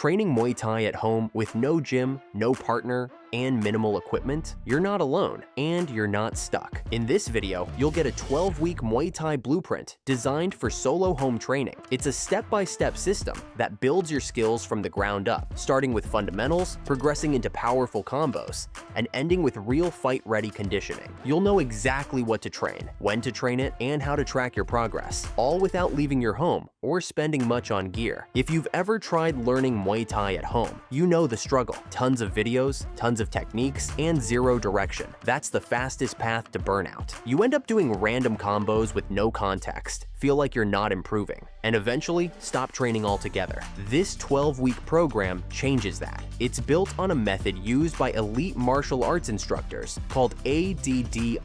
Training Muay Thai at home with no gym, no partner, and minimal equipment? You're not alone, and you're not stuck. In this video, you'll get a 12-week Muay Thai blueprint designed for solo home training. It's a step-by-step system that builds your skills from the ground up, starting with fundamentals, progressing into powerful combos, and ending with real fight-ready conditioning. You'll know exactly what to train, when to train it, and how to track your progress, all without leaving your home or spending much on gear. If you've ever tried learning Muay Thai at home, you know the struggle. Tons of videos, tons of techniques, and zero direction. That's the fastest path to burnout. You end up doing random combos with no context, feel like you're not improving, and eventually stop training altogether. This 12-week program changes that. It's built on a method used by elite martial arts instructors called ADDIE,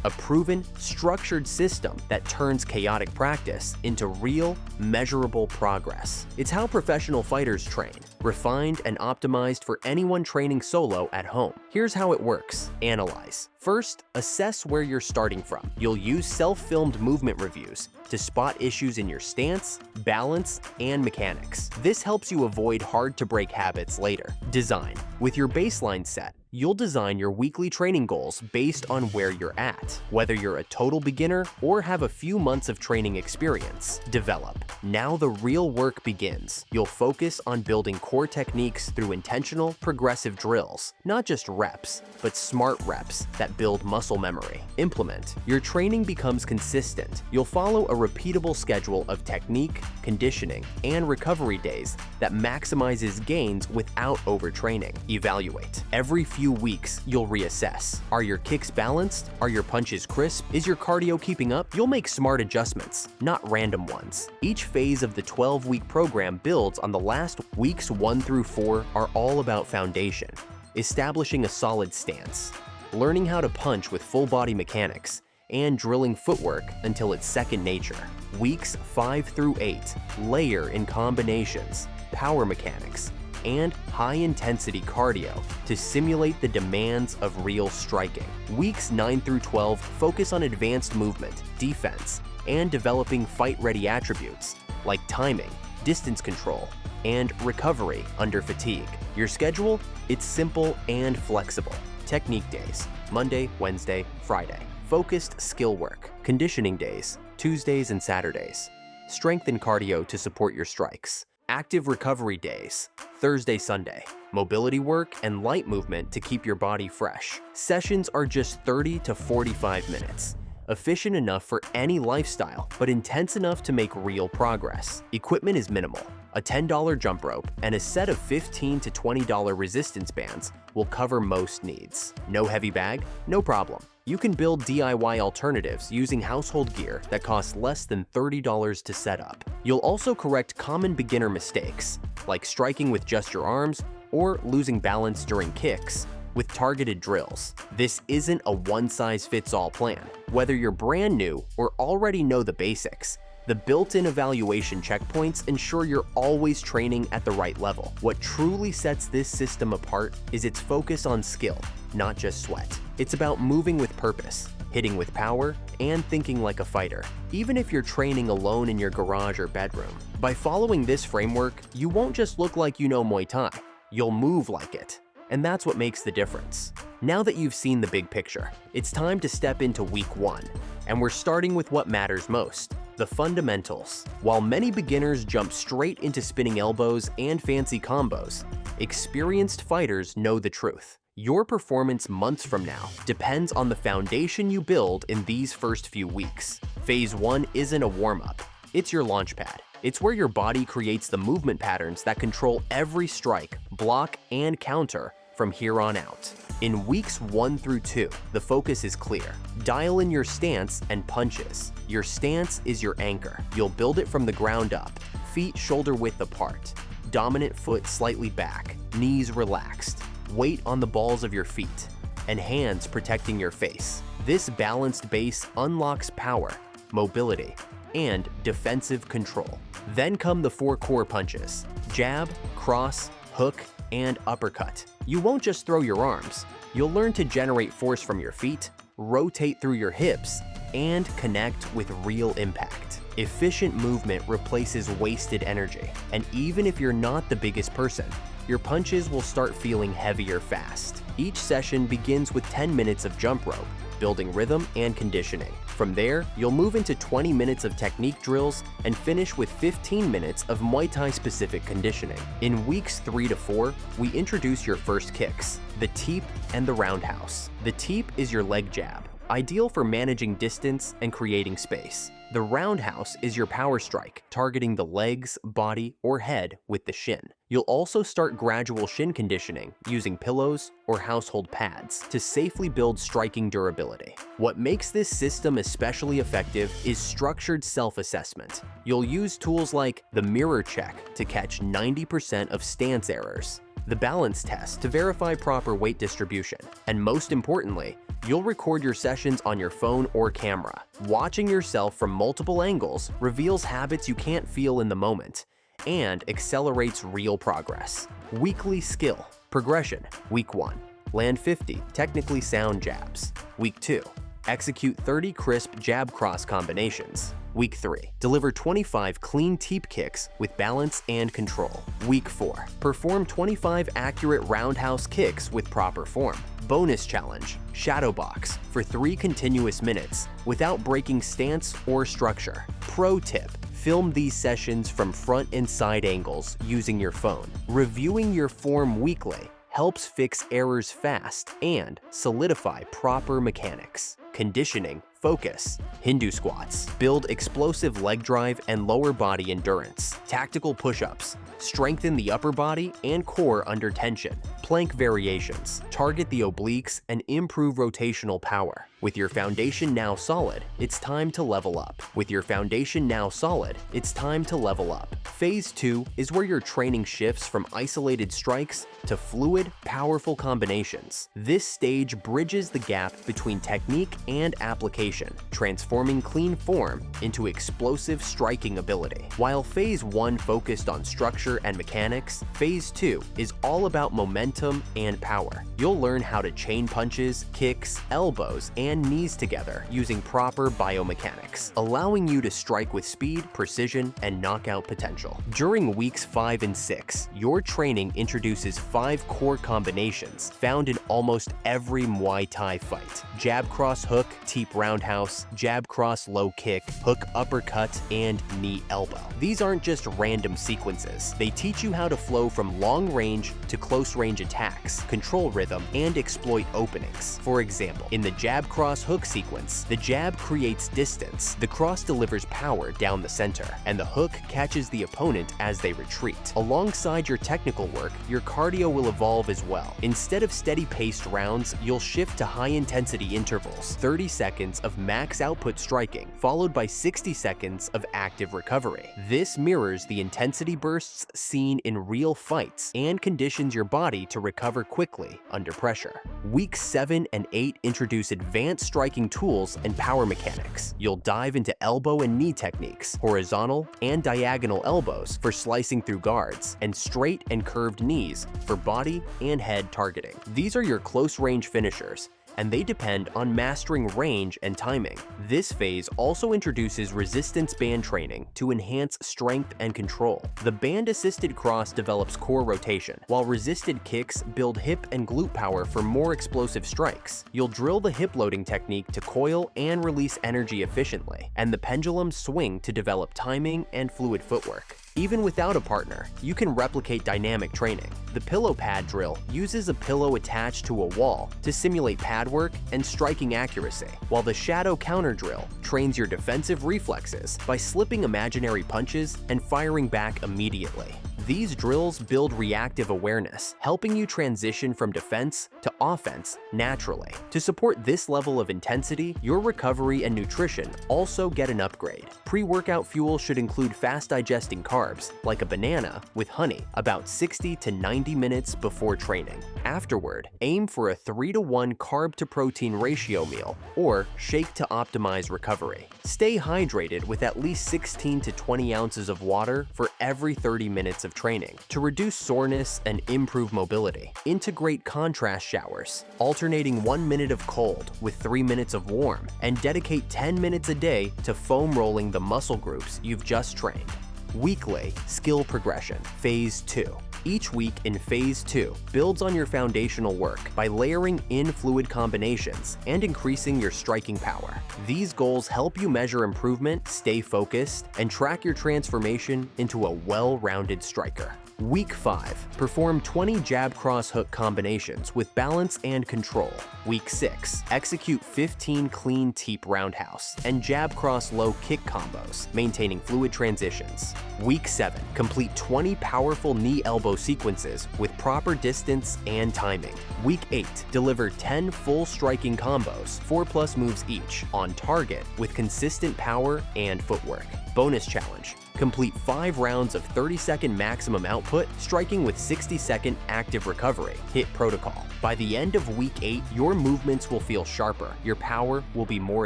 a proven, structured system that turns chaotic practice into real, measurable progress. It's how professional fighters train, refined and optimized for anyone training solo at home. Here's how it works. Analyze. First, assess where you're starting from. You'll use self-filmed movement reviews to spot issues in your stance, balance, and mechanics. This helps you avoid hard-to-break habits later. Design. With your baseline set, you'll design your weekly training goals based on where you're at, whether you're a total beginner or have a few months of training experience. Develop. Now the real work begins. You'll focus on building core techniques through intentional, progressive drills, not just reps, but smart reps that build muscle memory. Implement. Your training becomes consistent. You'll follow a repeatable schedule of technique, conditioning, and recovery days that maximizes gains without overtraining. Evaluate. Every few weeks, you'll reassess. Are your kicks balanced? Are your punches crisp? Is your cardio keeping up? You'll make smart adjustments, not random ones. Each phase of the 12-week program builds on the last. Weeks 1 through 4 are all about foundation, establishing a solid stance, learning how to punch with full-body mechanics, and drilling footwork until it's second nature. Weeks 5 through 8 layer in combinations, power mechanics, and high-intensity cardio to simulate the demands of real striking. Weeks 9 through 12 focus on advanced movement, defense, and developing fight-ready attributes like timing, distance control, and recovery under fatigue. Your schedule? It's simple and flexible. Technique days, Monday, Wednesday, Friday. Focused skill work, conditioning days, Tuesdays and Saturdays. Strength and cardio to support your strikes. Active recovery days, Thursday, Sunday. Mobility work and light movement to keep your body fresh. Sessions are just 30 to 45 minutes. Efficient enough for any lifestyle, but intense enough to make real progress. Equipment is minimal. A $10 jump rope and a set of $15 to $20 resistance bands will cover most needs. No heavy bag? No problem. You can build DIY alternatives using household gear that costs less than $30 to set up. You'll also correct common beginner mistakes, like striking with just your arms or losing balance during kicks, with targeted drills. This isn't a one-size-fits-all plan. Whether you're brand new or already know the basics, the built-in evaluation checkpoints ensure you're always training at the right level. What truly sets this system apart is its focus on skill, not just sweat. It's about moving with purpose, hitting with power, and thinking like a fighter, even if you're training alone in your garage or bedroom. By following this framework, you won't just look like you know Muay Thai, you'll move like it. And that's what makes the difference. Now that you've seen the big picture, it's time to step into week 1, and we're starting with what matters most, the fundamentals. While many beginners jump straight into spinning elbows and fancy combos, experienced fighters know the truth. Your performance months from now depends on the foundation you build in these first few weeks. Phase 1 isn't a warm-up, it's your launch pad. It's where your body creates the movement patterns that control every strike, block, and counter from here on out. In weeks 1 through 2, the focus is clear. Dial in your stance and punches. Your stance is your anchor. You'll build it from the ground up, feet shoulder width apart, dominant foot slightly back, knees relaxed, weight on the balls of your feet, and hands protecting your face. This balanced base unlocks power, mobility, and defensive control. Then come the 4 core punches: jab, cross, hook, and uppercut. You won't just throw your arms. You'll learn to generate force from your feet, rotate through your hips, and connect with real impact. Efficient movement replaces wasted energy, and even if you're not the biggest person, your punches will start feeling heavier fast. Each session begins with 10 minutes of jump rope, building rhythm and conditioning. From there, you'll move into 20 minutes of technique drills and finish with 15 minutes of Muay Thai specific conditioning. In weeks 3 to 4, we introduce your first kicks, the Teep and the roundhouse. The Teep is your leg jab, ideal for managing distance and creating space. The roundhouse is your power strike, targeting the legs, body, or head with the shin. You'll also start gradual shin conditioning using pillows or household pads to safely build striking durability. What makes this system especially effective is structured self-assessment. You'll use tools like the mirror check to catch 90% of stance errors, the balance test to verify proper weight distribution, and most importantly, you'll record your sessions on your phone or camera. Watching yourself from multiple angles reveals habits you can't feel in the moment and accelerates real progress. Weekly skill progression. Week 1, land 50 technically sound jabs. Week 2, execute 30 crisp jab cross combinations. Week 3, deliver 25 clean teep kicks with balance and control. Week 4, perform 25 accurate roundhouse kicks with proper form. Bonus challenge, Shadowbox for 3 continuous minutes without breaking stance or structure. Pro tip, film these sessions from front and side angles using your phone. Reviewing your form weekly helps fix errors fast and solidify proper mechanics. Conditioning, focus, Hindu squats, build explosive leg drive and lower body endurance. Tactical push-ups, strengthen the upper body and core under tension. Plank variations, target the obliques and improve rotational power. With your foundation now solid, it's time to level up. With your foundation now solid, it's time to level up. Phase 2 is where your training shifts from isolated strikes to fluid, powerful combinations. This stage bridges the gap between technique and application, transforming clean form into explosive striking ability. While Phase 1 focused on structure and mechanics, Phase 2 is all about momentum and power. You'll learn how to chain punches, kicks, elbows, and knees together using proper biomechanics, allowing you to strike with speed, precision, and knockout potential. During weeks 5 and 6, your training introduces 5 core combinations found in almost every Muay Thai fight. Jab cross hook, teep roundhouse, jab cross low kick, hook uppercut, and knee elbow. These aren't just random sequences. They teach you how to flow from long range to close range attacks, control rhythm, and exploit openings. For example, in the jab cross hook sequence, the jab creates distance, the cross delivers power down the center, and the hook catches the opponent as they retreat. Alongside your technical work, your cardio will evolve as well. Instead of steady-paced rounds, you'll shift to high-intensity intervals, 30 seconds of max output striking, followed by 60 seconds of active recovery. This mirrors the intensity bursts seen in real fights and conditions your body to recover quickly under pressure. Weeks 7 and 8 introduce advanced striking tools and power mechanics. You'll dive into elbow and knee techniques, horizontal and diagonal elbows for slicing through guards, and straight and curved knees for body and head targeting. These are your close-range finishers, and they depend on mastering range and timing. This phase also introduces resistance band training to enhance strength and control. The band-assisted cross develops core rotation, while resisted kicks build hip and glute power for more explosive strikes. You'll drill the hip loading technique to coil and release energy efficiently, and the pendulum swing to develop timing and fluid footwork. Even without a partner, you can replicate dynamic training. The pillow pad drill uses a pillow attached to a wall to simulate pad work and striking accuracy, while the shadow counter drill trains your defensive reflexes by slipping imaginary punches and firing back immediately. These drills build reactive awareness, helping you transition from defense to offense naturally. To support this level of intensity, your recovery and nutrition also get an upgrade. Pre-workout fuel should include fast-digesting carbs, like a banana with honey, about 60 to 90 minutes before training. Afterward, aim for a 3-to-1 carb-to-protein ratio meal or shake to optimize recovery. Stay hydrated with at least 16 to 20 ounces of water for every 30 minutes of training to reduce soreness and improve mobility. Integrate contrast showers showers, alternating 1 minute of cold with 3 minutes of warm, and dedicate 10 minutes a day to foam rolling the muscle groups you've just trained. Weekly skill progression, Phase 2. Each week in Phase 2 builds on your foundational work by layering in fluid combinations and increasing your striking power. These goals help you measure improvement, stay focused, and track your transformation into a well-rounded striker. Week 5. Perform 20 jab cross hook combinations with balance and control. Week 6. Execute 15 clean Teep roundhouse and jab cross low kick combos, maintaining fluid transitions. Week 7. Complete 20 powerful knee elbow sequences with proper distance and timing. Week 8. Deliver 10 full striking combos, 4+ moves each, on target with consistent power and footwork. Bonus challenge. Complete 5 rounds of 30-second maximum output, striking with 60-second active recovery. HIIT protocol. By the end of week 8, your movements will feel sharper, your power will be more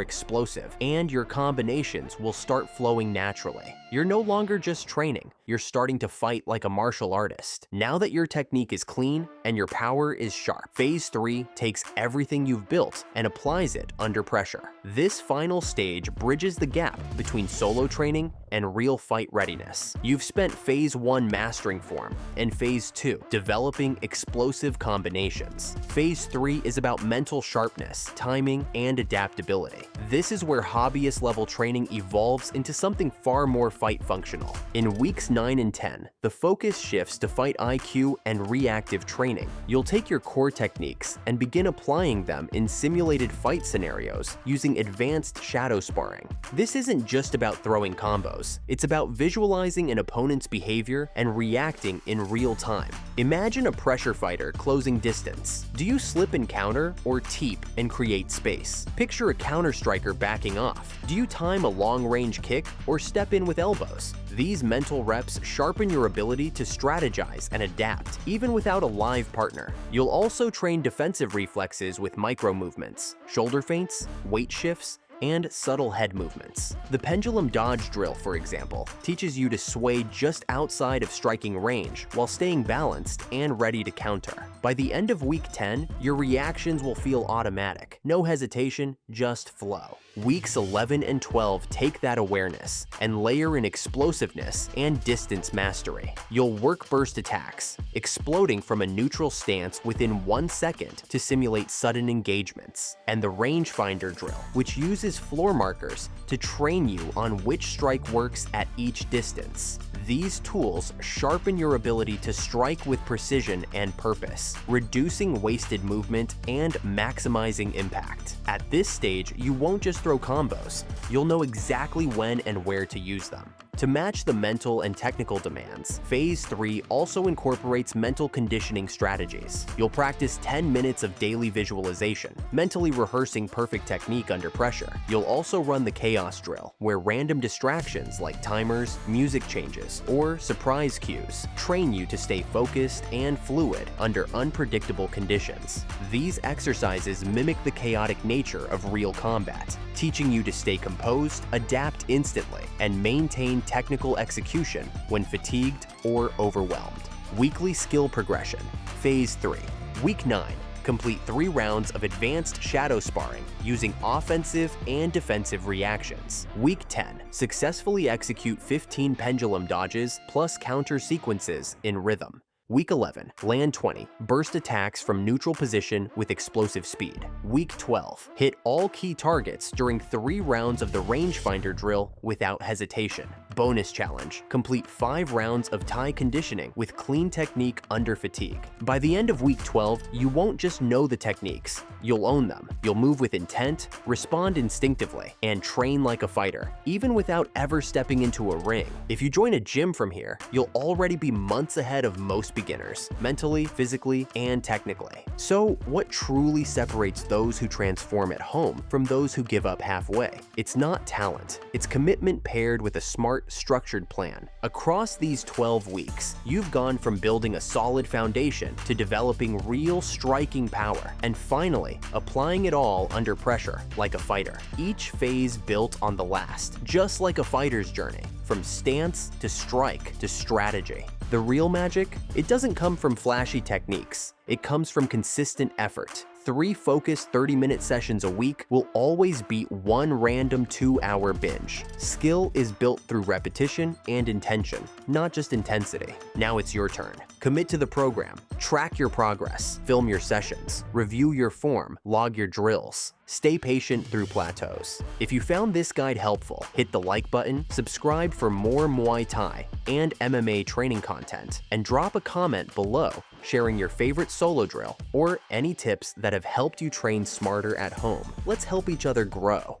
explosive, and your combinations will start flowing naturally. You're no longer just training, you're starting to fight like a martial artist. Now that your technique is clean and your power is sharp, Phase 3 takes everything you've built and applies it under pressure. This final stage bridges the gap between solo training and real fight readiness. You've spent Phase 1 mastering form and Phase 2 developing explosive combinations. Phase 3 is about mental sharpness, timing, and adaptability. This is where hobbyist level training evolves into something far more fight functional. In weeks 9 and 10, the focus shifts to fight IQ and reactive training. You'll take your core techniques and begin applying them in simulated fight scenarios using advanced shadow sparring. This isn't just about throwing combos. It's about visualizing an opponent's behavior and reacting in real time. Imagine a pressure fighter closing distance. Do you slip and counter or teep and create space? Picture a counter striker backing off. Do you time a long-range kick or step in with elbows? These mental reps sharpen your ability to strategize and adapt, even without a live partner. You'll also train defensive reflexes with micro movements, shoulder feints, weight shifts, and subtle head movements. The pendulum dodge drill, for example, teaches you to sway just outside of striking range while staying balanced and ready to counter. By the end of week 10, your reactions will feel automatic. No hesitation, just flow. Weeks 11 and 12 take that awareness and layer in explosiveness and distance mastery. You'll work burst attacks, exploding from a neutral stance within 1 second to simulate sudden engagements, and the rangefinder drill, which uses floor markers to train you on which strike works at each distance. These tools sharpen your ability to strike with precision and purpose, reducing wasted movement and maximizing impact. At this stage, you won't just throw combos, you'll know exactly when and where to use them. To match the mental and technical demands, Phase 3 also incorporates mental conditioning strategies. You'll practice 10 minutes of daily visualization, mentally rehearsing perfect technique under pressure. You'll also run the chaos drill, where random distractions like timers, music changes, or surprise cues train you to stay focused and fluid under unpredictable conditions. These exercises mimic the chaotic nature of real combat, teaching you to stay composed, adapt instantly, and maintain technical execution when fatigued or overwhelmed. Weekly skill progression, Phase 3. Week 9. Complete 3 rounds of advanced shadow sparring using offensive and defensive reactions. Week 10. Successfully execute 15 pendulum dodges plus counter sequences in rhythm. Week 11, land 20, burst attacks from neutral position with explosive speed. Week 12, hit all key targets during 3 rounds of the rangefinder drill without hesitation. Bonus challenge, complete 5 rounds of Thai conditioning with clean technique under fatigue. By the end of week 12, you won't just know the techniques, you'll own them. You'll move with intent, respond instinctively, and train like a fighter, even without ever stepping into a ring. If you join a gym from here, you'll already be months ahead of most beginners, mentally, physically, and technically. So, what truly separates those who transform at home from those who give up halfway? It's not talent, it's commitment paired with a smart, structured plan. Across these 12 weeks, you've gone from building a solid foundation to developing real striking power, and finally, applying it all under pressure like a fighter. Each phase built on the last, just like a fighter's journey, from stance to strike to strategy. The real magic? It doesn't come from flashy techniques. It comes from consistent effort. 3 focused 30-minute sessions a week will always beat one random 2-hour binge. Skill is built through repetition and intention, not just intensity. Now it's your turn. Commit to the program. Track your progress. Film your sessions. Review your form. Log your drills. Stay patient through plateaus. If you found this guide helpful, hit the like button, subscribe for more Muay Thai and MMA training content, and drop a comment below sharing your favorite solo drill or any tips that have helped you train smarter at home. Let's help each other grow.